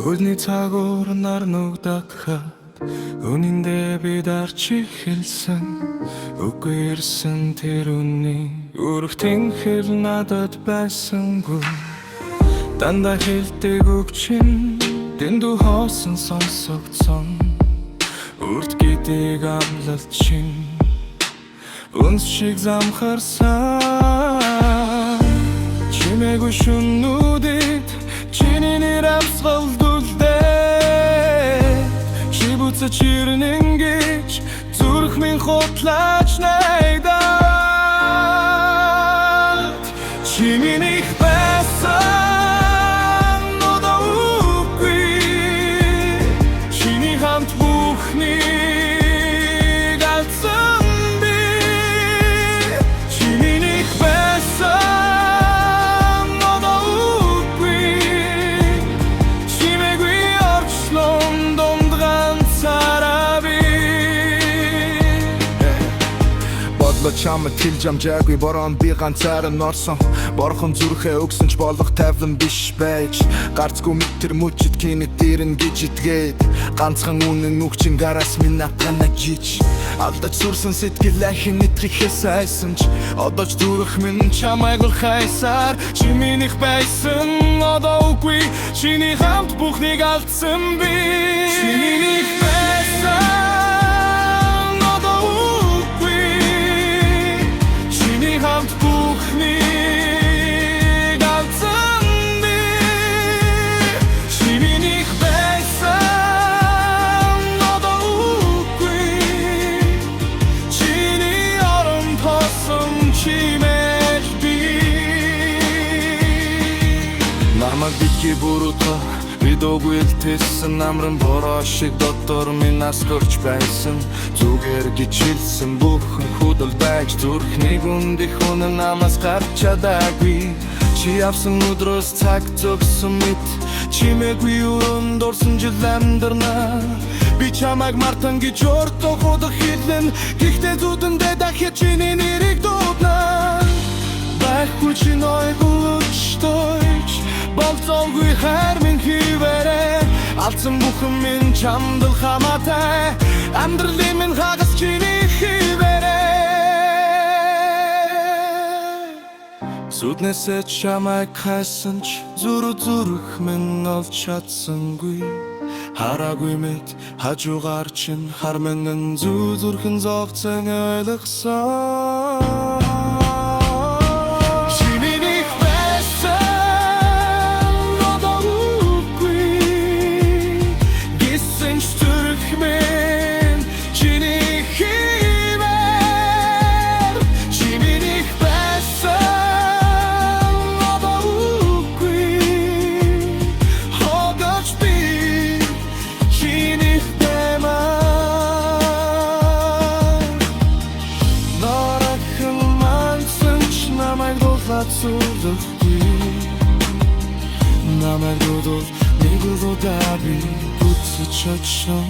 Хөлний цагуур нар нүгдахад үнэндээ би дарч эхэлсэн. Үгүй ирсэн тэр үний өргөтэн хэл надад байсангүй. Дандаа хэлдэг үг чинь дэндүү хоосон сонсогдсон. Үрд гэдэг амлалт чинь үнс шиг замхарсан. Чимээгүй шүнүүдэд чиний нэр амсгалдулдээ. Чи буцаж ирнэ гэж зүрх минь хотлаач найдаад. Чи минийх байсан одоо үгүй. Чиний хамт бүхнийг алдсан би. Чи минийх байсан одоо үгүй. Чимээгүй орчлон донд ганцаараа би. Бодлоо чамд хэлж амжаагүй борон би ганцаараа орсон. Борхон зүрхээ өгсөн ч болох тавлан биш байж. Гарцгүй мэтэр мөчд кинет дэрэн гэж итгээд. Ганцхан үнэн нүгчин гараас минь атгана гэж. Алдаж сүрсэн сэтгэл ахин нэтгэхээс айсан ч одоо ч зүрх минь чамайг бол хайсаар. Чи минийх байсан одоо үгүй. Чиний хамт бүхнийг алдсан би. Чи минийх байсан одоо үгүй. Чиний хамт бүхнийг алдсан би. Чи минийх байсан одоо үгүй. Чиний орон тосон чимээж би. Намайг битгий буруудаа бидөөгүй элтэсэн намран бороо шиг дотор минь аскорч байсан. Зүгээр гэж хэлсэн бүхэн худал байж зүрхний гүндих үнэн намаас гарч чадаагүй. Чи авсан өдрөөс цаг зогсон мэт чимээгүй өрөөнд орсон жил амьдрнаа. Би чамайг мартан гэж өртөө худах хэлэн. Гэхдээ зүдэндээ дахиад чиний нэрийг дууднаа. Байхгүй чи ойгуулчтойч болцоогүй хайр минь хивээрээ. Алдсан бүхэн минь чамд хамаатай. Амьдралын минь хагас чиний хивээрээ. Сүднээсээ чамайг хайсан ч зүрх минь олж чадсангүй. Хараагүй мэд хажуугаар чинь хар минь зүрхэн зовцон ойлгосон. Намайг дуудвал нэг удаа би буцаж очсон.